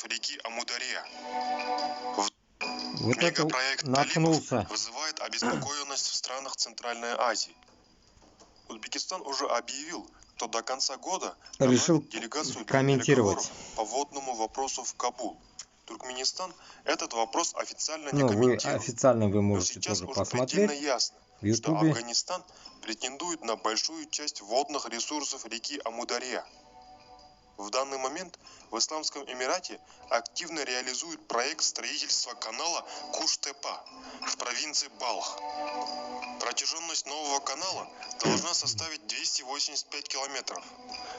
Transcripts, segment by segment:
реки Амударья. Вот Мегапроект наткнулся. Талибов вызывает обеспокоенность в странах Центральной Азии. Узбекистан уже объявил, что до конца года Решил направит делегацию для комментировать. переговоров по водному вопросу в Кабул. Туркменистан этот вопрос официально не Ну, комментирует. вы Но можете сейчас тоже уже предельно посмотреть ясно, в что Ютубе. Афганистан претендует на большую часть водных ресурсов реки Амударья. В данный момент в Исламском Эмирате активно реализуют проект строительства канала Куш-Тепа в провинции Балх. Протяженность нового канала должна составить 285 километров.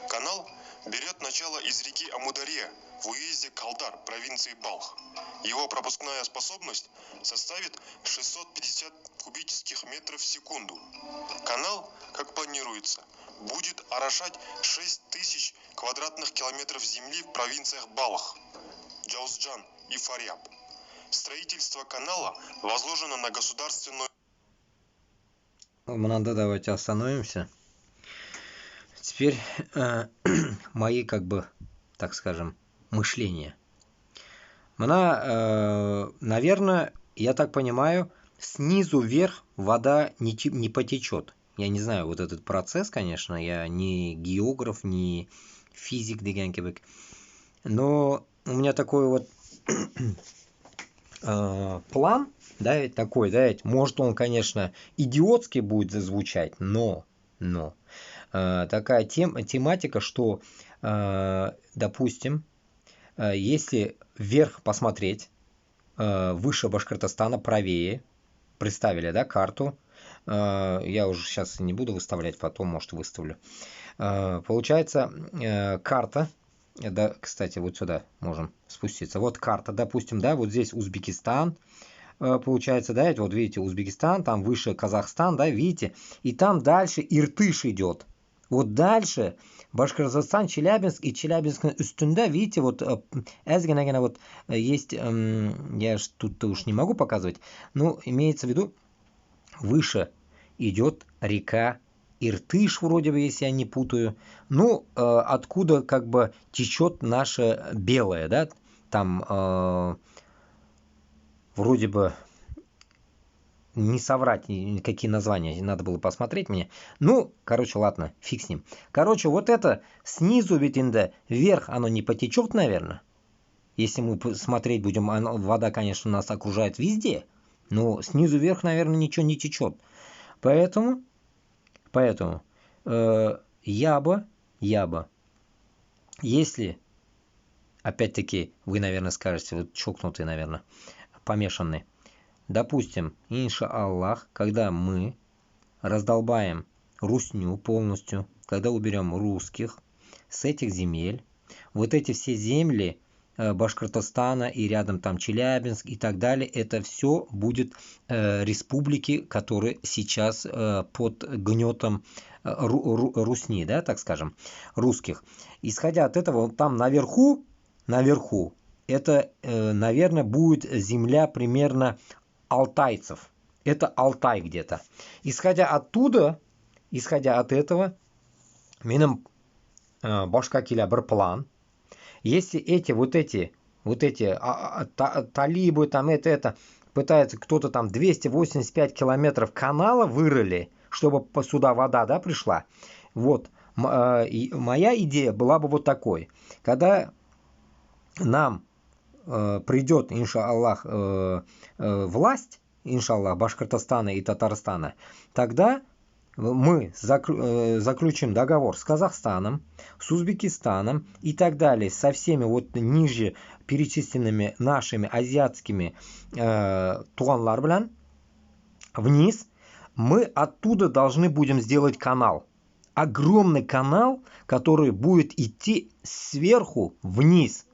Канал берет начало из реки Амударья в уезде Калдар провинции Балх. Его пропускная способность составит 650 кубических метров в секунду. Канал, как планируется, будет орошать 6000 квадратных километров земли в провинциях Балх, Джаузджан и Фаряб. Строительство канала возложено на государственную... Давайте остановимся. Теперь мои, так скажем, мышления. Наверное, я так понимаю, снизу вверх вода не потечет. Я не знаю вот этот процесс, конечно, я не географ, не физик, но у меня такой вот план, может он, конечно, идиотский будет звучать, но такая тематика, что, допустим, если вверх посмотреть, выше Башкортостана, правее, представили, да, карту, я уже сейчас не буду выставлять, потом, может, выставлю. Получается, карта, да, кстати, вот сюда можем спуститься. Вот карта, допустим, да, вот здесь Узбекистан, получается, да, вот видите, Узбекистан, там выше Казахстан, да, видите, и там дальше Иртыш идет. Вот дальше Башкортостан, Челябинск и Челябинск üstünde, видите, вот вот есть, я тут уж не могу показывать, но имеется в виду, выше идет река Иртыш, вроде бы, если я не путаю. Ну, откуда течет наша белая, да, там вроде бы не соврать, какие названия, надо было посмотреть мне. Ну, ладно, фиг с ним. Вот это снизу ведь вверх оно не потечет, наверное. Если мы смотреть будем, вода, конечно, нас окружает везде, но снизу вверх, наверное, ничего не течет. Поэтому я бы, если, опять-таки, вы, наверное, скажете, вот чокнутый, наверное, помешанный, допустим, иншаллах, когда мы раздолбаем русню полностью, когда уберем русских с этих земель, вот эти все земли Башкортостана и рядом там Челябинск и так далее, это все будет республики, которые сейчас под гнетом русни, да, так скажем, русских. Исходя от этого, там наверху, это, наверное, будет земля примерно алтайцев. Это Алтай где-то. Исходя от этого, менің башка килә бір план. Если эти талибы, там это, пытаются кто-то там 285 километров канала вырыли, чтобы сюда вода, да, пришла. Вот. Моя идея была бы вот такой. Когда нам придет, иншаллах, власть, иншаллах, Башкортостана и Татарстана, тогда мы заключим договор с Казахстаном, с Узбекистаном и так далее, со всеми вот ниже перечисленными нашими азиатскими туганлар белән вниз. Мы оттуда должны будем сделать канал. Огромный канал, который будет идти сверху вниз.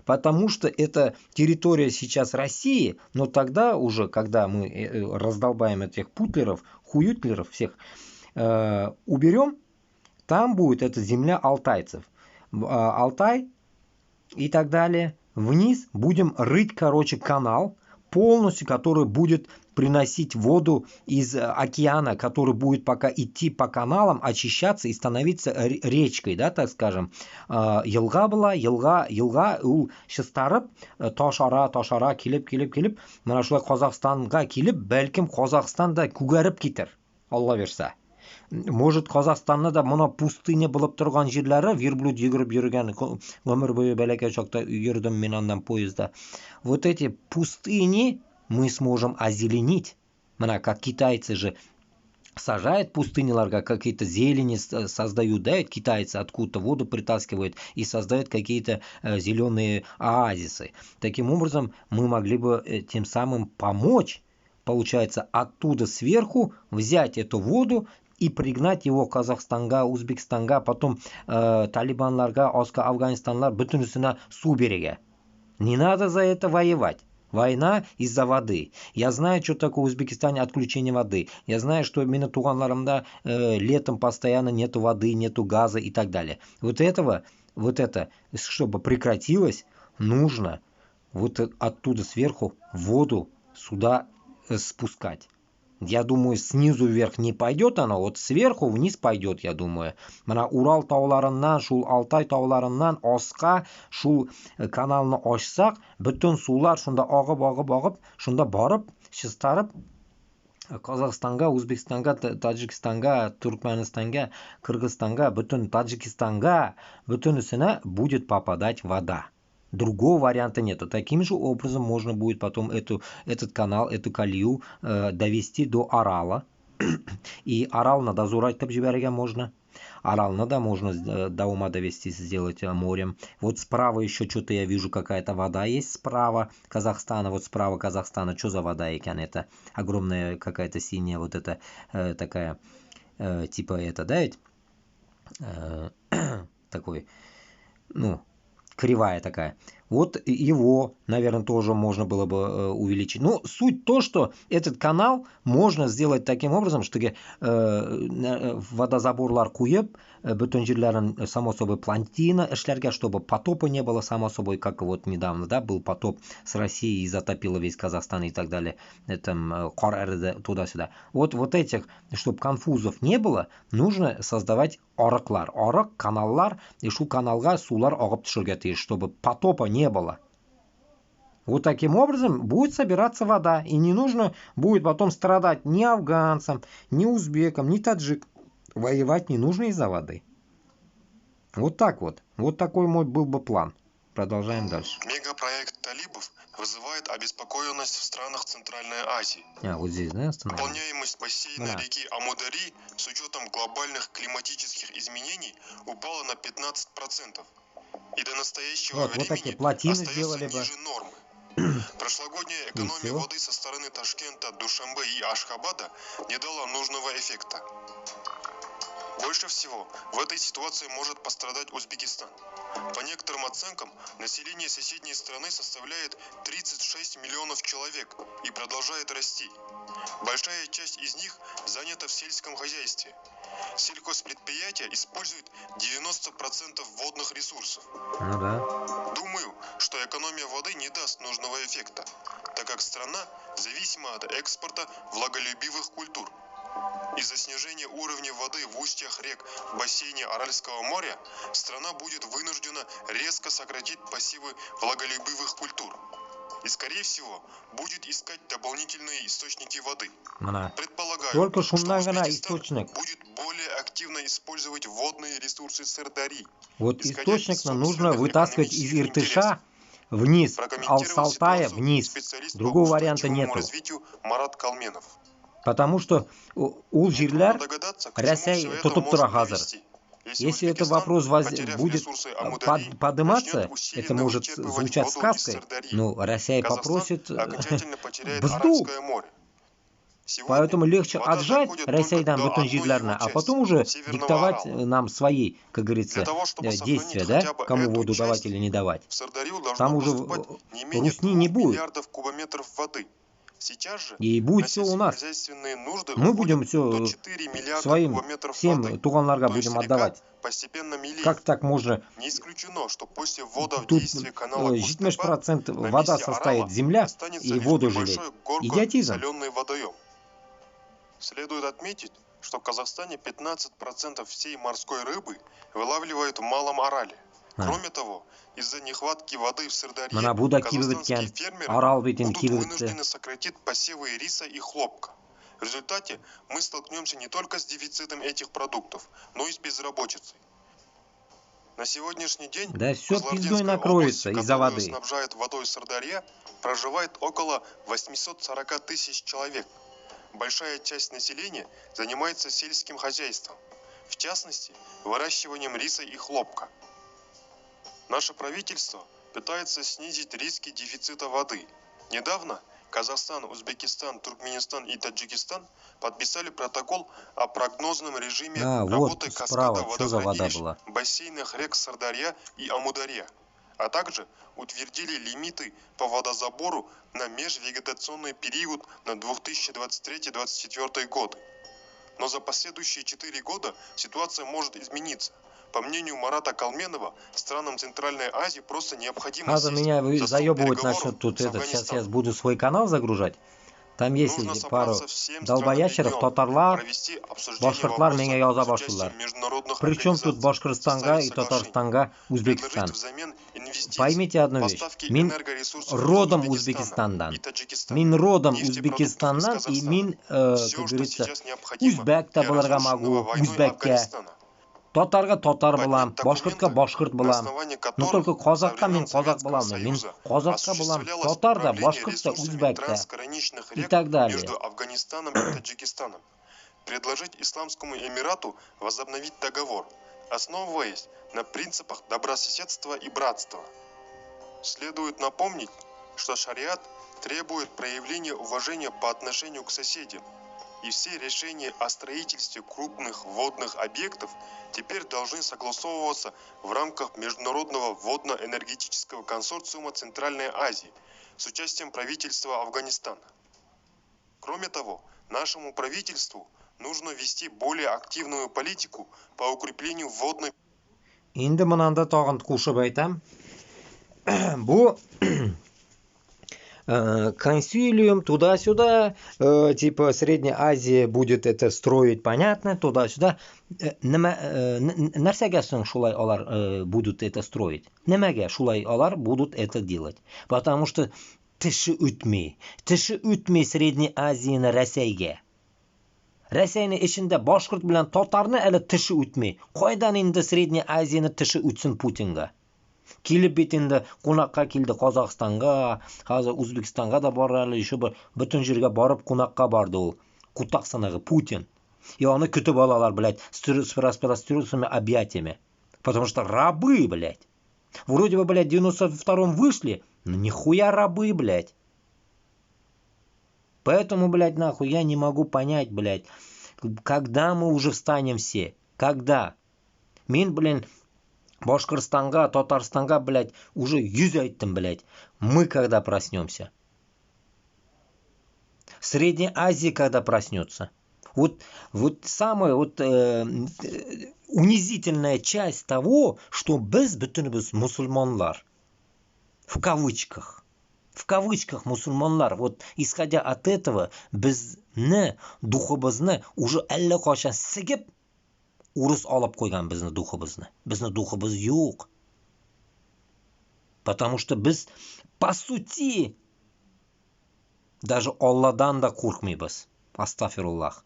Потому что это территория сейчас России, но тогда уже, когда мы раздолбаем этих путлеров, хуютлеров всех, уберем, там будет эта земля алтайцев. Алтай и так далее. Вниз будем рыть, канал полностью, который будет приносить воду из океана, который будет пока идти по каналам, очищаться и становиться речкой, да, так скажем. Елга была, елга ул шыстарып, ташара келіп, мына шулай Қазақстанға келіп, бәлкім Қазақстанда күгәріп кетер, Алла берсе. Может, Қазақстанда да мына пустыня болып тұрған жерлері, верблюд жүгіріп жүрген, өмір бойы бәләкәй шақта жүрдім мен андан поезда. Вот эти пустыни мы сможем озеленить. Мына, как китайцы же сажают пустыняларга, какие-то зелени создают, да, китайцы откуда-то воду притаскивают и создают какие-то зеленые оазисы. Таким образом, мы могли бы тем самым помочь, получается, оттуда сверху взять эту воду и пригнать его Казахстанга, Узбекистанга, потом талибанларга, Афганистанлар, бүтінісіне су береге. Не надо за это воевать. Война из-за воды. Я знаю, что такое в Узбекистане отключение воды. Я знаю, что именно туганларымда летом постоянно нету воды, нету газа и так далее. Вот это, чтобы прекратилось, нужно вот оттуда сверху воду сюда спускать. Я думаю, снизу вверх не пойдет она, вот сверху вниз пойдет, я думаю. Мына Урал тауларынан, шул Алтай тауларынан осқа, шул каналны ашсақ, бүтін сулар шунда ағып, шунда барып, шыстарып, Казахстанга, Узбекистанга, Таджикистанга, Туркменистанга, Кыргызстанга, бүтін Таджикистанга, бүтінісіне будет попадать вода. Другого варианта нету. Таким же образом можно будет потом этот канал, эту колею довести до Арала. И Арал надо зурайтып жіберген можно. Арал надо можно до ума довести, сделать морем. Вот справа еще что-то я вижу, какая-то вода есть справа Казахстана. Вот справа Казахстана. Что за вода экен? Это огромная какая-то синяя вот эта такая, типа это, да ведь? Такой, ну, кривая такая. Вот его, наверное, тоже можно было бы увеличить. Но суть то, что этот канал можно сделать таким образом, что водозаборлар куеп, бүтін жерлерін, само собой, плантина эшлерге, чтобы потопа не было, само собой, как вот недавно, да, был потоп с Россией и затопило весь Казахстан и так далее, там, туда-сюда. Вот этих, чтобы конфузов не было, нужно создавать арыклар, каналлар, и шу каналга сулар ағып түшірге тиіс, чтобы потопа не было. Вот таким образом будет собираться вода, и не нужно будет потом страдать ни афганцам, ни узбекам, ни таджикам. Воевать не нужно из-за воды. Вот так вот. Вот такой мой был бы план. Продолжаем дальше. Мегапроект талибов вызывает обеспокоенность в странах Центральной Азии. Вот здесь, да, Наполняемость бассейна реки Амудари с учетом глобальных климатических изменений упала на 15%. И до настоящего времени остается ниже нормы. Прошлогодняя экономия воды со стороны Ташкента, Душанбе и Ашхабада не дала нужного эффекта. Больше всего в этой ситуации может пострадать Узбекистан. По некоторым оценкам, население соседней страны составляет 36 миллионов человек и продолжает расти. Большая часть из них занята в сельском хозяйстве. Сельхозпредприятия используют 90% водных ресурсов. Думаю, что экономия воды не даст нужного эффекта, так как страна зависима от экспорта влаголюбивых культур. Из-за снижения уровня воды в устьях рек в бассейне Аральского моря страна будет вынуждена резко сократить посевы влаголюбивых культур. И, скорее всего, будет искать дополнительные источники воды. Предполагаю, что Узбекистан будет более активно использовать водные ресурсы Сырдари. Вот источник нужно вытаскивать из Иртыша вниз, с Алтая вниз. Другого варианта нету. Марат Калменов. Потому что у жерлер Россия тотып тұра қазір. Если этот вопрос будет подниматься, это может звучать сказкой, но Россия попросит бзду. Поэтому легче отжать Россиядан бүтін жерлеріне, а потом уже диктовать нам свои, как говорится, действия, да, кому воду давать или не давать. Там уже русни не будет. Сейчас же И будет на все у нас. сельскохозяйственные нужды Мы будем уходит все до 4 миллиарда своим кубометров всем воды. туганларга То есть будем река отдавать. постепенно мелеет. Как так можно? Не исключено, что после ввода в Тут действие канала Кустепа 70% на вода месте состоит Орала земля останется и лишь воду жалеть. небольшой горко Идиотизм. соленый водоем. Следует отметить, что в Казахстане 15% всей морской рыбы вылавливают в Малом Орале. Кроме того, из-за нехватки воды в Сырдарье Мына буда казахстанские кибі фермеры Арал бетін будут кибі вынуждены сократить посевы риса и хлопка. В результате мы столкнемся не только с дефицитом этих продуктов, но и с безработицей. На сегодняшний день Да в все пиздой Кызылординской накроется области, из-за которую воды. снабжает водой Сырдарья, проживает около 840 тысяч человек. Большая часть населения занимается сельским хозяйством, в частности, выращиванием риса и хлопка. Наше правительство пытается снизить риски дефицита воды. Недавно Казахстан, Узбекистан, Туркменистан и Таджикистан подписали протокол о прогнозном режиме работы Вот каскада справа, что за вода водохранилищ была? в бассейнах рек Сырдарья и Амударья, а также утвердили лимиты по водозабору на межвегетационный период на 2023-2024 годы. Но за последующие 4 года ситуация может измениться. По мнению Марата Калменова, странам Центральной Азии просто необходимо Надо сесть меня за стол заебывать переговоров начнут тут с это. Сейчас я Афганистаном. буду свой канал загружать. Там есть Нужно пару собраться всем странам долбоящеров, региона, татарлар, провести обсуждение башкортлар вопроса меня яза с участием башлар. международных Причем тут организаций, Башкортстанга составить и соглашение, Татарстанга, Узбекистан. предложить взамен инвестиции, Поймите одну вещь. поставки Мин энергоресурсов из родом Узбекистана Узбекистандан. и Таджикистана, Мин родом нефтепродуктов из Узбекистандан и Казахстана. мин, Все, как что говорится, сейчас необходимо Узбек та для буларга разрушенного могу, войной Узбекке. Афганистана. Татарға татар Поднять булам, башкортқа документы, башкорт на булам. основании Но которых только со казакка времен мен казак Советского булам. Мен Союза казакка булам, осуществлялось татар да, управление башкорт да, ресурсами узбек да. трансграничных И рек так далее. между Афганистаном и Таджикистаном. Предложить Исламскому Эмирату возобновить договор, основываясь на принципах добрососедства и братства. Следует напомнить, что шариат требует проявления уважения по отношению к соседям, и все решения о строительстве крупных водных объектов теперь должны согласовываться в рамках Международного водно-энергетического консорциума Центральной Азии с участием правительства Афганистана. Кроме того, нашему правительству нужно вести более активную политику по укреплению водной... Енді мынанда тағын қушып айтам. Бұл консилиум туда-сюда, типа Средняя Азия будет это строить, понятно, туда-сюда. Нәрсәгә соң шулай алар будут это строить? Немәгә шулай алар будут это делать? Потому что теше үтмей Средняя Азияны Рәсәйгә. Рәсәйне ішінде башкорт белән татарны әле теше үтмей. Кайдан инде Средняя Азияны теше үтсен Путинга? Килеп бит инде кунакка килде Казахстанга, хәзер Үзбекстанга да бара әле, еще бөтен җиргә барып кунакка барды ул. Кутак санагы Путин. И аны көтеп алалар, блядь, с распространенными объятиями. Потому что рабы, блядь. Вроде бы, блядь, в 92-м вышли, но нихуя рабы, блядь. Поэтому, блядь, нахуй, я не могу понять, блядь, когда мы уже встанем все? Когда? Мен, блин, Башкортстанга, Татарстанга, блядь, уже 100 айттым, блядь. Мы когда проснемся? Средняя Азия когда проснется? Вот самая унизительная часть того, что без бөтенебез мусульманлар. В кавычках мусульманлар. Вот исходя от этого, безне, духыбызны уже әллә качан сигеп, урыс алып койган безне духыбызны. Безне духыбыз юк. Потому что без, по сути, даже Алладан да куркмыйбыз. Астафируллах.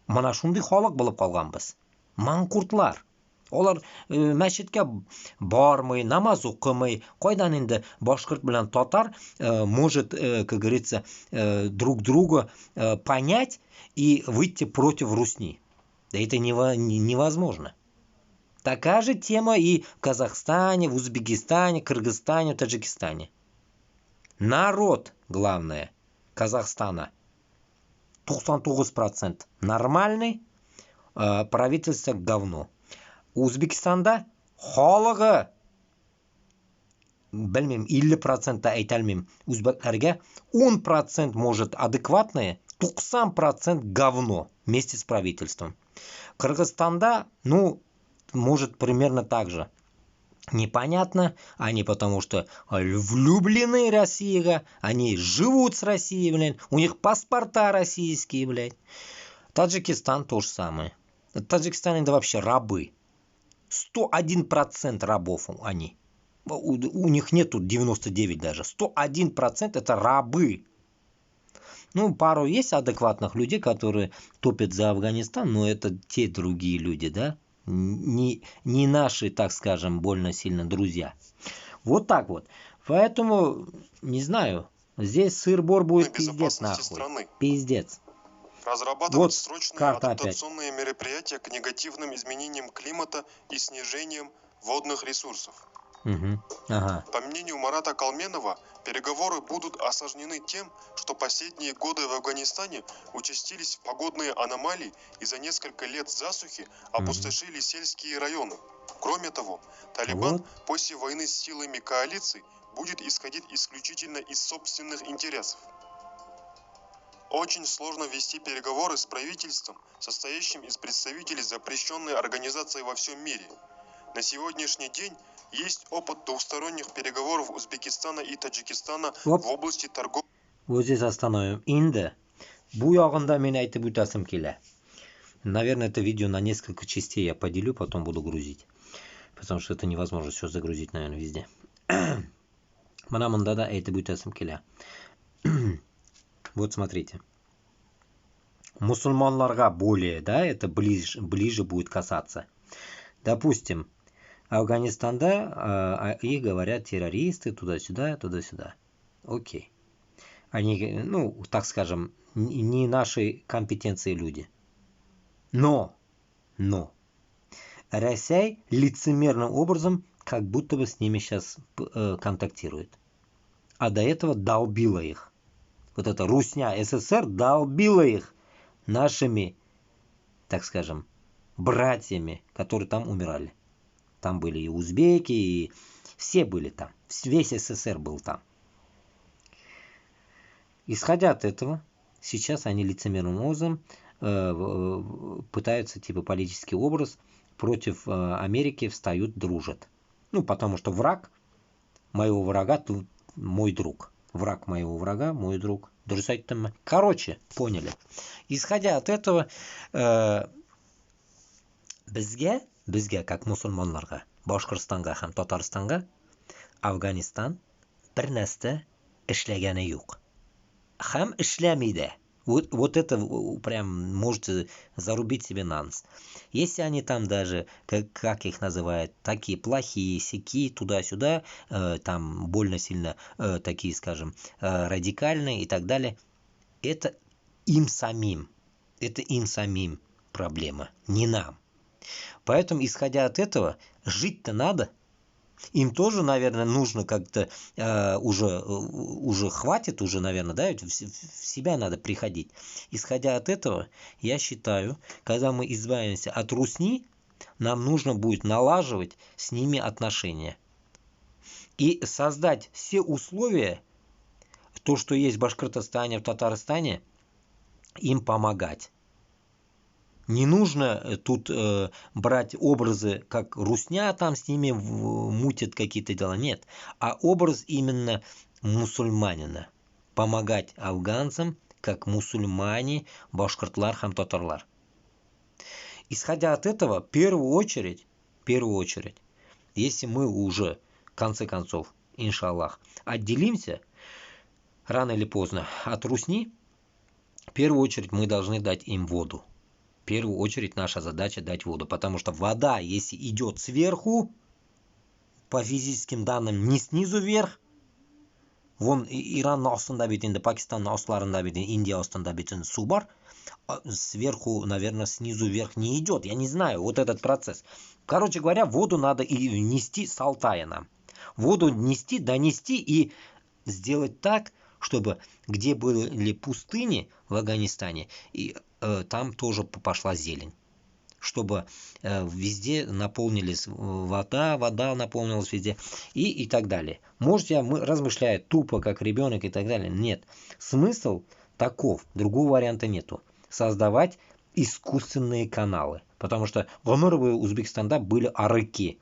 Мана шундый халык булып калганбыз. Манкуртлар. Олар мәчеткә бармый, намаз укымый. Кайдан инде башкорт белән татар может, как говорится, друг друга понять и выйти против русни. Да это невозможно. Такая же тема и в Казахстане, в Узбекистане, Кыргызстане, Таджикистане. Народ, главное, Казахстана 99% нормальный, правительство говно. Узбекистанда халыгы білмеймін 50% айта алмаймын, өзбектерге 10% может адекватное, 90% говно вместе с правительством. Кыргызстанда, ну, может примерно так же. Непонятно, они потому что влюблены Россией, они живут с Россией, блядь, у них паспорта российские, блядь. Таджикистан то же самое. Таджикистан это вообще рабы. 101% рабов они. У них нету 99 даже. 101% это рабы. Ну, пару есть адекватных людей, которые топят за Афганистан, но это те другие люди, да? Не наши, так скажем, больно сильно друзья. Вот так вот. Поэтому, не знаю, здесь сыр-бор будет пиздец нахуй. Страны. Пиздец. Разрабатывать Вот срочные опять. адаптационные мероприятия к негативным изменениям климата и снижением водных ресурсов. Ага. По мнению Марата Калменова, переговоры будут осложнены тем, что последние годы в Афганистане участились погодные аномалии и за несколько лет засухи опустошили сельские районы. Кроме того, Талибан после войны с силами коалиции будет исходить исключительно из собственных интересов. Очень сложно вести переговоры с правительством, состоящим из представителей запрещенной организации во всем мире. На сегодняшний день есть опыт двусторонних переговоров Узбекистана и Таджикистана в области торговли. Вот здесь остановим. Инде. Bu yog'inda men aytib o'tasim kela. Наверное, это видео на несколько частей я поделю, потом буду грузить. Потому что это невозможно все загрузить, наверное, везде. Mana bunda da aytib o'tasим kela. Вот смотрите. Мусульманларга более, да, это ближе будет касаться. Допустим, Афганистанда их говорят террористы, туда-сюда, туда-сюда. Окей. Они, ну, так скажем, не нашей компетенции люди. Но Россия лицемерным образом как будто бы с ними сейчас контактирует. А до этого долбила их. Вот эта русня СССР долбила их нашими, так скажем, братьями, которые там умирали. Там были и узбеки, и все были там. Весь СССР был там. Исходя от этого, сейчас они лицемерным образом пытаются, типа, политический образ против Америки встают, дружат. Ну, потому что враг моего врага тут мой друг. Враг моего врага мой друг. Короче, поняли. Исходя от этого, bizga как musulmonlarga, Boshqirdistonga ham Tataristonga Afg'oniston bir narsa ishlagani yo'q. Ham ishlamaydi. Вот это прям можете зарубить себе на нос. Если они там даже, как их называют, такие плохие, сяки, туда-сюда, там больно сильно такие, скажем, радикальные и так далее, это им самим проблема, не нам. Поэтому, исходя от этого, жить-то надо. Им тоже, наверное, нужно как-то уже хватит, уже, наверное, да, в себя надо приходить. Исходя от этого, я считаю, когда мы избавимся от русни, нам нужно будет налаживать с ними отношения. И создать все условия, то, что есть в Башкортостане, в Татарстане, им помогать. Не нужно тут брать образы, как русня там с ними мутит какие-то дела. Нет. А образ именно мусульманина. Помогать афганцам, как мусульмане, башкортлар, хам татарлар. Исходя от этого, в первую очередь, если мы уже, в конце концов, иншаллах, отделимся, рано или поздно, от русни, в первую очередь мы должны дать им воду. В первую очередь наша задача дать воду, потому что вода, если идет сверху, по физическим данным, не снизу вверх, вон Иран астында бит инде, Пакистан астларында бит, Индия астында бит су бар, сверху, наверное, снизу вверх не идет, я не знаю, вот этот процесс. Короче говоря, воду надо и нести с Алтая нам. Воду нести, донести и сделать так, чтобы где были пустыни в Афганистане, и там тоже пошла зелень. чтобы везде наполнились вода наполнилась везде и так далее. Можете размышлять тупо, как ребенок и так далее. Нет. Смысл таков, другого варианта нету. Создавать искусственные каналы. Потому что гомеровые Узбекистанда были арыки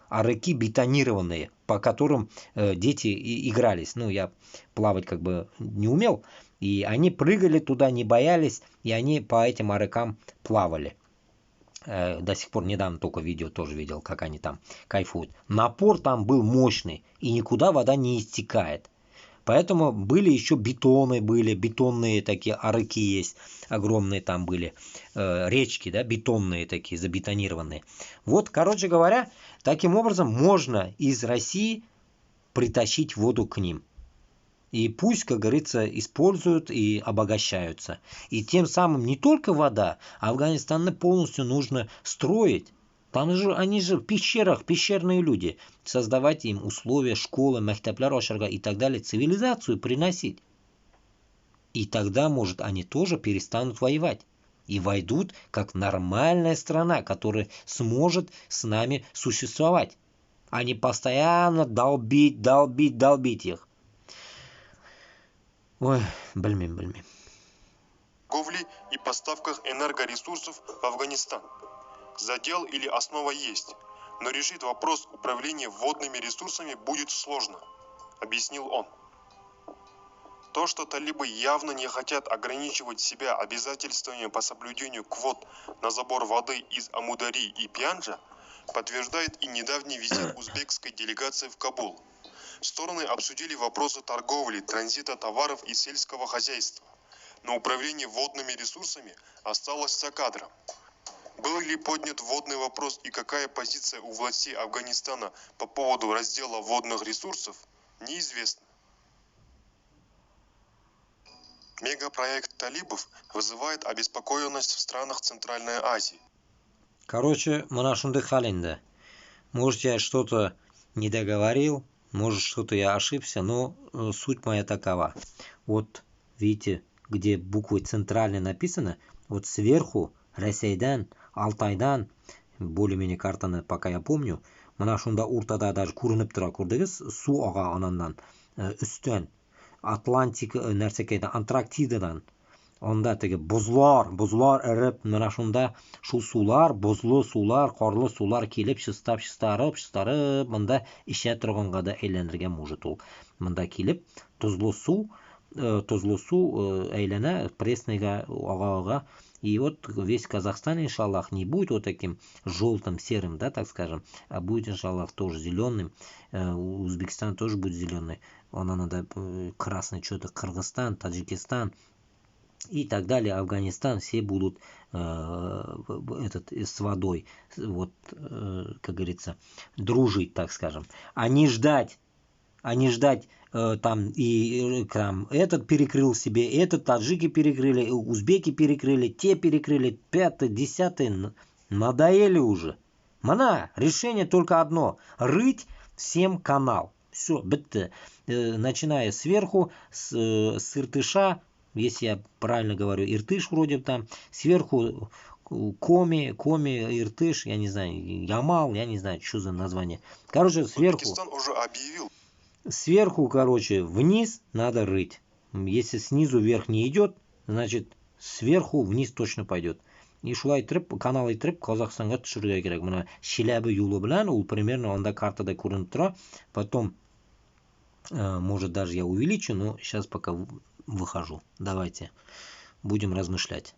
бетонированные, по которым дети игрались. Ну, я плавать как бы не умел, и они прыгали туда, не боялись, и они по этим арыкам плавали. До сих пор, недавно только видео тоже видел, как они там кайфуют. Напор там был мощный, и никуда вода не истекает. Поэтому были еще бетонные такие арыки есть, огромные там были, речки, да, бетонные такие, забетонированные. Вот, короче говоря, таким образом можно из России притащить воду к ним. И пусть, как говорится, используют и обогащаются. И тем самым не только вода, а Афганистан полностью нужно строить. Там же они же в пещерах, пещерные люди. Создавать им условия, школы, мектеплер ошарга и так далее, цивилизацию приносить. И тогда, может, они тоже перестанут воевать. И войдут как нормальная страна, которая сможет с нами существовать. А не постоянно долбить их. Ой, блин. Торговли и поставках энергоресурсов в Афганистан. Задел или основа есть, но решить вопрос управления водными ресурсами будет сложно, объяснил он. То, что талибы явно не хотят ограничивать себя обязательствами по соблюдению квот на забор воды из Амудари и Пянджа, подтверждает и недавний визит узбекской делегации в Кабул. Стороны обсудили вопросы торговли, транзита товаров и сельского хозяйства, но управление водными ресурсами осталось за кадром. Был ли поднят водный вопрос и какая позиция у властей Афганистана по поводу раздела водных ресурсов, неизвестно. Мегапроект талибов вызывает обеспокоенность в странах Центральной Азии. Короче, Манашунды Халинда. Может, я что-то не договорил, может, что-то я ошибся, но суть моя такова. Вот, видите, где буквой центральной написано, вот сверху Ресейдан, Алтайдан, более-менее картаны пока я помню, Манашунда Уртада даже көрініп тұра көрдіңіз, су аға анандан, үстен, Атлантика, нәрсекейді, Антарктидадан, онда теге бұзлар іріп, Манашунда шул сулар, бұзлы сулар, қорлы сулар келіп, шыстарып, мында іше тұрғанға да әйләнерген может ол. Мында келіп, тұзлы су әйләнә пресныйға ага. И вот весь Казахстан, иншаллах, не будет вот таким желтым, серым, да, так скажем, а будет, иншаллах, тоже зеленым. Узбекистан тоже будет зеленый. Она надо красный, что-то Кыргызстан, Таджикистан и так далее. Афганистан, все будут с водой, вот, как говорится, дружить, так скажем. А не ждать там и там этот перекрыл себе, этот таджики перекрыли, узбеки перекрыли, те перекрыли, 5-й, 10-й, надоели уже. Решение только одно, рыть всем канал. Все, бітті. Начиная сверху, с Иртыша, если я правильно говорю, Иртыш вроде там, сверху Коми, Иртыш, я не знаю, Ямал, я не знаю, что за название. Короче, сверху. Пакистан уже объявил. Сверху, короче, вниз надо рыть. Если снизу вверх не идет, значит сверху вниз точно пойдет. И шулай тіріп, канал итіріп, Казахстанға түшіруге керек. Мына Шилябі юлы білән, ол примерно онда картада көрініп тұра. Потом, может даже я увеличу, но сейчас пока выхожу. Давайте будем размышлять.